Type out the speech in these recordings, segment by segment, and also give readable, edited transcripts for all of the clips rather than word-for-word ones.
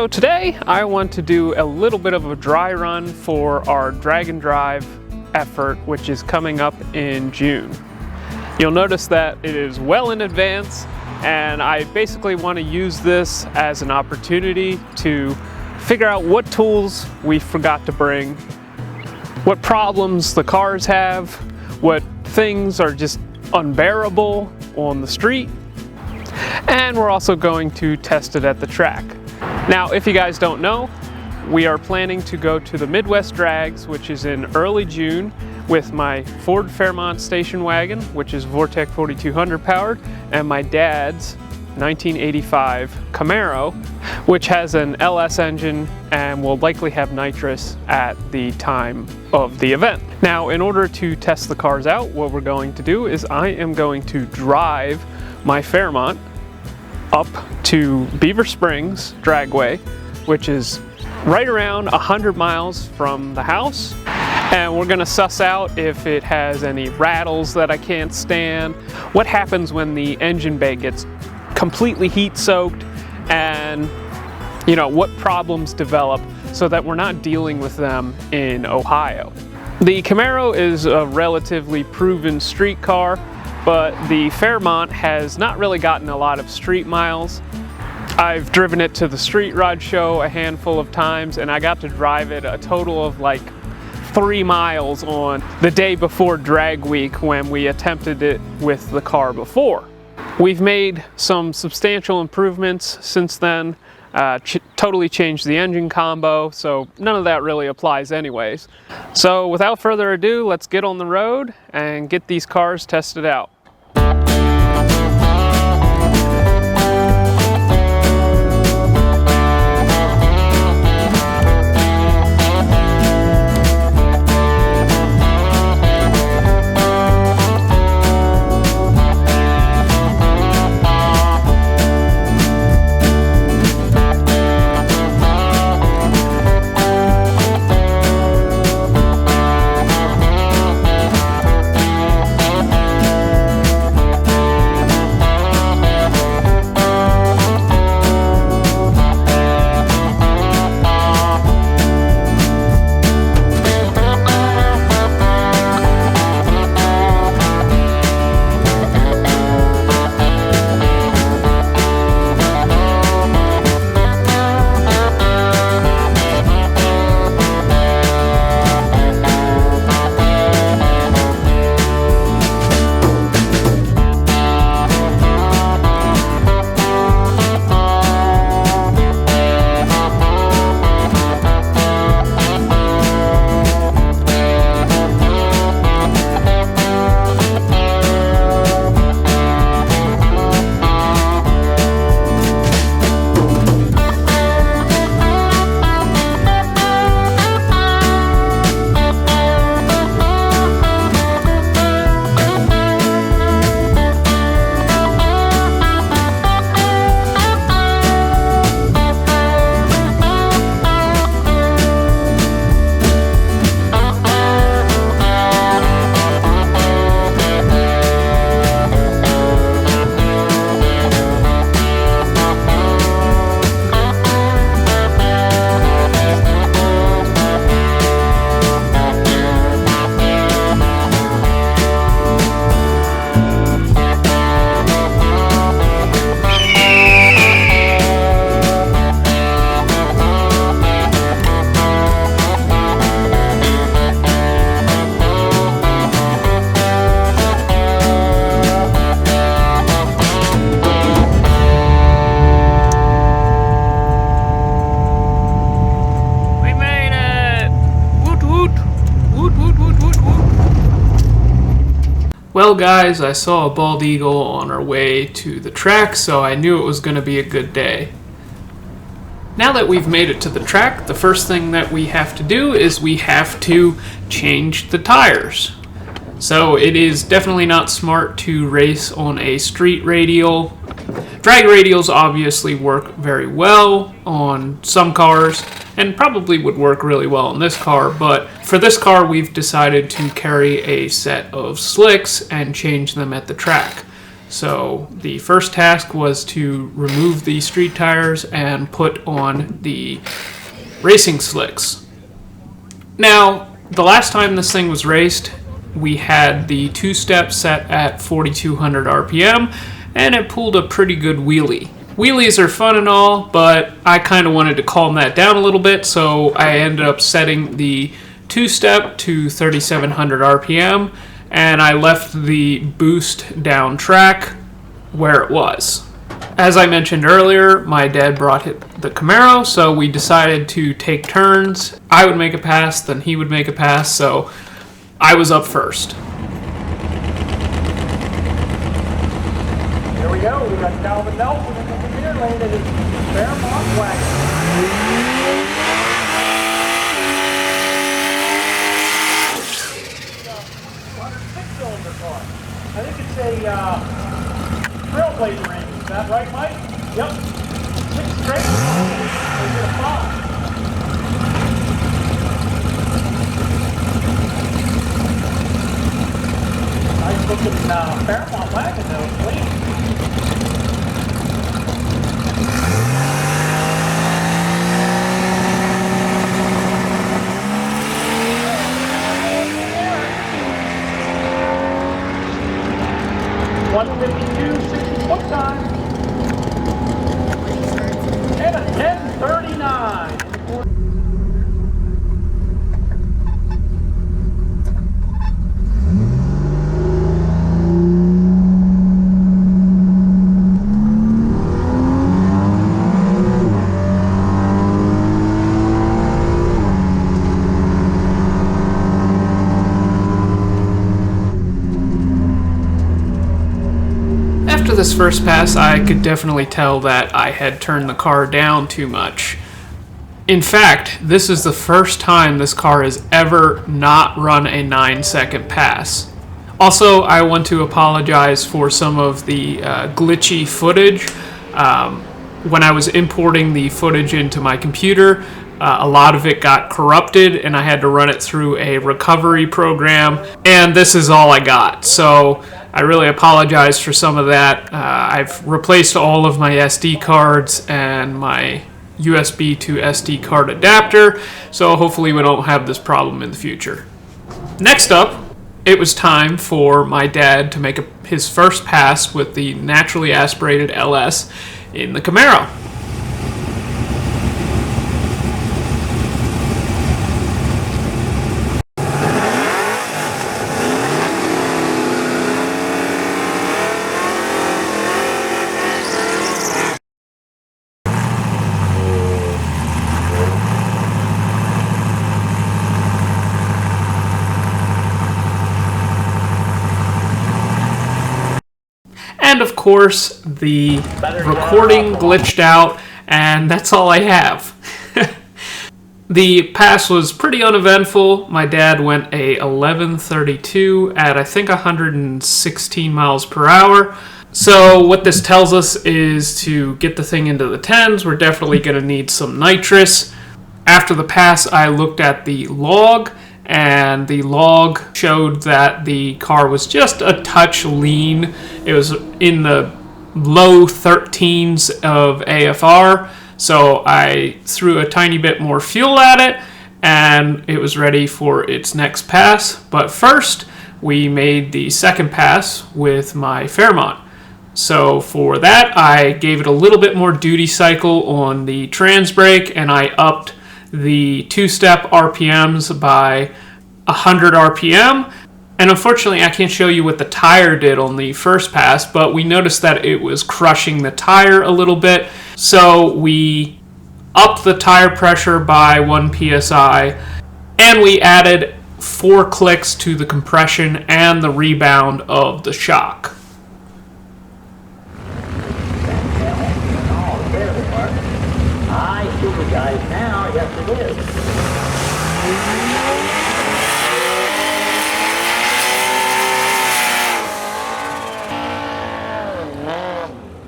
So today I want to do a little bit of a dry run for our drag and drive effort, which is coming up in June. You'll notice that it is well in advance, and I basically want to use this as an opportunity to figure out what tools we forgot to bring, what problems the cars have, what things are just unbearable on the street, and we're also going to test it at the track. Now, if you guys don't know, we are planning to go to the Midwest Drags, which is in early June, with my Ford Fairmont Station Wagon, which is Vortec 4200 powered, and my dad's 1985 Camaro, which has an LS engine and will likely have nitrous at the time of the event. Now, in order to test the cars out, what we're going to do is I am going to drive my Fairmont up to Beaver Springs Dragway, which is right around 100 miles from the house. And we're gonna suss out if it has any rattles that I can't stand, what happens when the engine bay gets completely heat soaked, and what problems develop so that we're not dealing with them in Ohio. The Camaro is a relatively proven street car, but the Fairmont has not really gotten a lot of street miles. I've driven it to the street rod show a handful of times, and I got to drive it a total of like 3 miles on the day before drag week when we attempted it with the car before. We've made some substantial improvements since then, totally changed the engine combo, so none of that really applies anyways. So without further ado, let's get on the road and get these cars tested out. Well guys, I saw a bald eagle on our way to the track, so I knew it was going to be a good day. Now that we've made it to the track, the first thing that we have to do is we have to change the tires. So it is definitely not smart to race on a street radial. Drag radials obviously work very well on some cars and probably would work really well on this car, but for this car we've decided to carry a set of slicks and change them at the track. So the first task was to remove the street tires and put on the racing slicks. Now, the last time this thing was raced, we had the two-step set at 4,200 RPM, and it pulled a pretty good wheelie. Wheelies are fun and all, but I kind of wanted to calm that down a little bit, so I ended up setting the two-step to 3,700 RPM, and I left the boost down track where it was. As I mentioned earlier, my dad brought the Camaro, so we decided to take turns. I would make a pass, then he would make a pass, so I was up first. Here we go. We got Calvin Nelson in the near lane in his Fairmont wagon. Six-cylinder car. I think it's a Trailblazer engine. Is that right, Mike? Yep. 6 straight. Is it a 5? Nice looking Fairmont wagon though, clean. Foot time and a 10:39. After this first pass, I could definitely tell that I had turned the car down too much. In fact, this is the first time this car has ever not run a 9-second pass. Also, I want to apologize for some of the glitchy footage. When I was importing the footage into my computer, a lot of it got corrupted and I had to run it through a recovery program, and this is all I got. So I really apologize for some of that. I've replaced all of my SD cards and my USB to SD card adapter, so hopefully we don't have this problem in the future. Next up, it was time for my dad to make his first pass with the naturally aspirated LS in the Camaro. And of course, the recording glitched out, and that's all I have. The pass was pretty uneventful. My dad went a 11:32 at I think 116 miles per hour. So what this tells us is to get the thing into the 10s, we're definitely going to need some nitrous. After the pass, I looked at the log, and the log showed that the car was just a touch lean. It was in the low 13s of AFR, so I threw a tiny bit more fuel at it, and it was ready for its next pass. But first, we made the second pass with my Fairmont. So for that, I gave it a little bit more duty cycle on the trans brake, and I upped the two-step RPMs by 100 RPM. And unfortunately, I can't show you what the tire did on the first pass, but we noticed that it was crushing the tire a little bit. So we upped the tire pressure by 1 PSI, and we added 4 clicks to the compression and the rebound of the shock. I see you guys now. Yes, it is.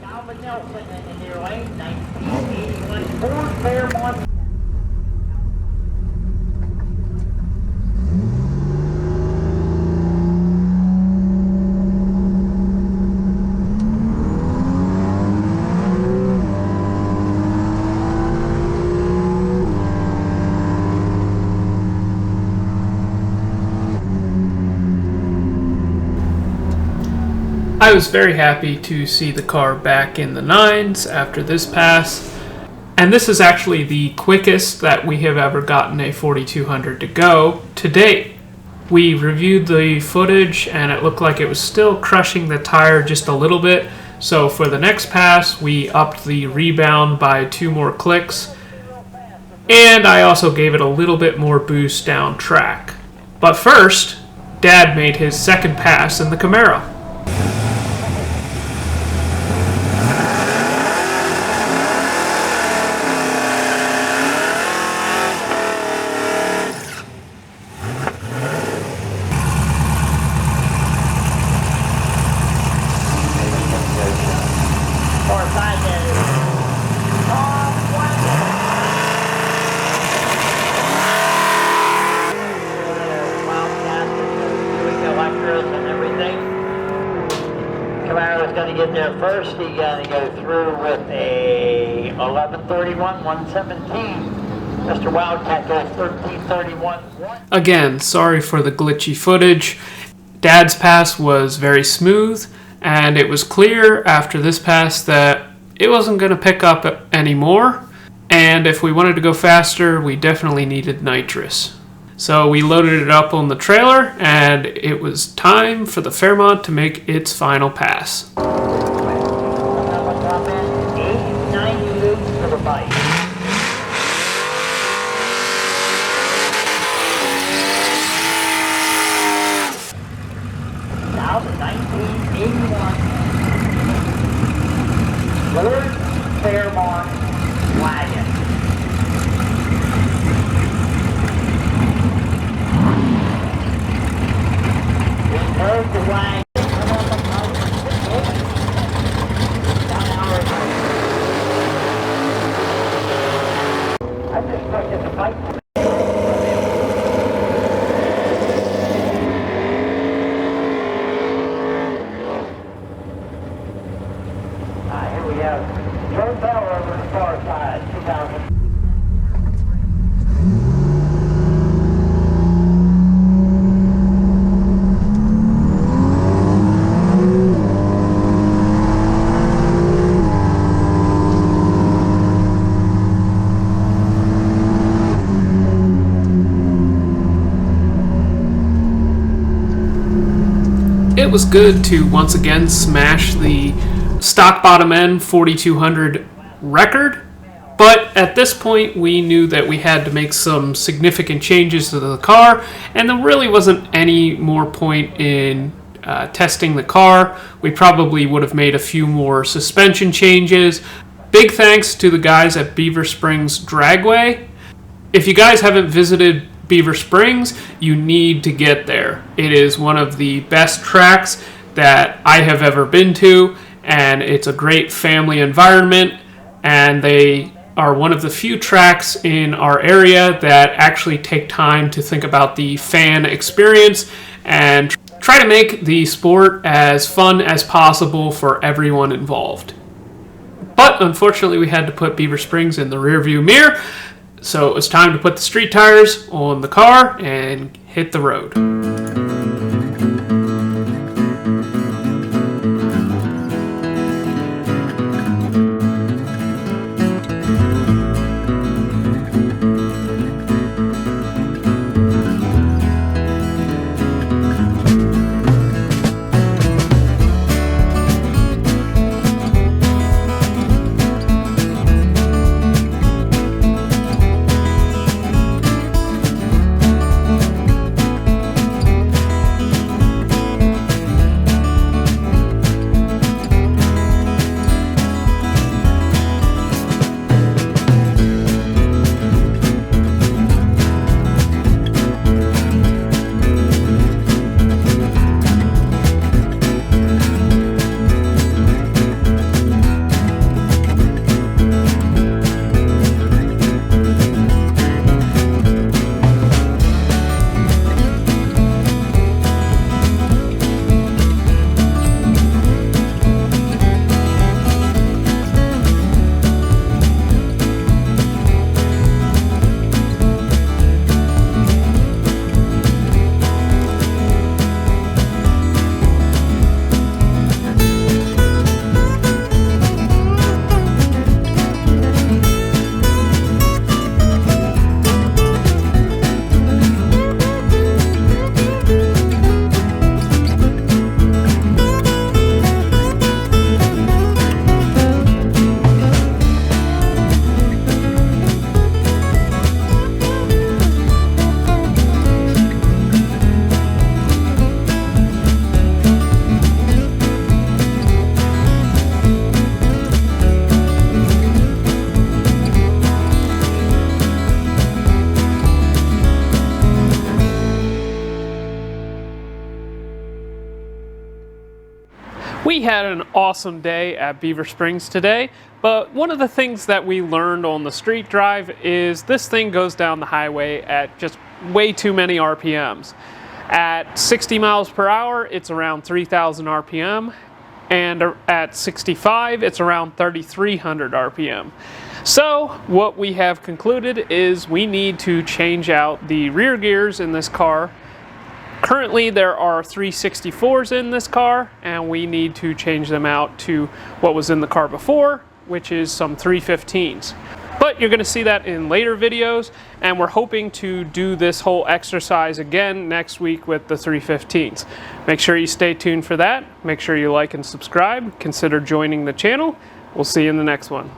Calvin Nelson in the near lane, 1981 Ford Fairmont. I was very happy to see the car back in the 9s after this pass, and this is actually the quickest that we have ever gotten a 4200 to go to date. We reviewed the footage and it looked like it was still crushing the tire just a little bit, so for the next pass we upped the rebound by 2 more clicks, and I also gave it a little bit more boost down track. But first, Dad made his second pass in the Camaro. Camaro's going to get there first. He's going to go through with a 11:31, 117. Mr. Wildcat goes 13:31. Again, sorry for the glitchy footage. Dad's pass was very smooth, and it was clear after this pass that it wasn't going to pick up anymore, and if we wanted to go faster, we definitely needed nitrous. So we loaded it up on the trailer, and it was time for the Fairmont to make its final pass. 898 for the bike. Now the 1981 Ford Fairmont Wagon. There's the wagon. I just looked at the bike. Here we have Joe Bell over the far side, 2000. It was good to once again smash the stock bottom end 4200 record, but at this point we knew that we had to make some significant changes to the car, and there really wasn't any more point in testing the car. We probably would have made a few more suspension changes. Big thanks to the guys at Beaver Springs Dragway. If you guys haven't visited Beaver Springs, you need to get there. It is one of the best tracks that I have ever been to, and it's a great family environment, and they are one of the few tracks in our area that actually take time to think about the fan experience and try to make the sport as fun as possible for everyone involved. But unfortunately we had to put Beaver Springs in the rearview mirror, so it was time to put the street tires on the car and hit the road. We had an awesome day at Beaver Springs today, but one of the things that we learned on the street drive is this thing goes down the highway at just way too many RPMs. At 60 miles per hour, it's around 3,000 RPM, and at 65, it's around 3,300 RPM. So what we have concluded is we need to change out the rear gears in this car. Currently there are 364s in this car, and we need to change them out to what was in the car before, which is some 315s. But you're going to see that in later videos, and we're hoping to do this whole exercise again next week with the 315s. Make sure you stay tuned for that. Make sure you like and subscribe. Consider joining the channel. We'll see you in the next one.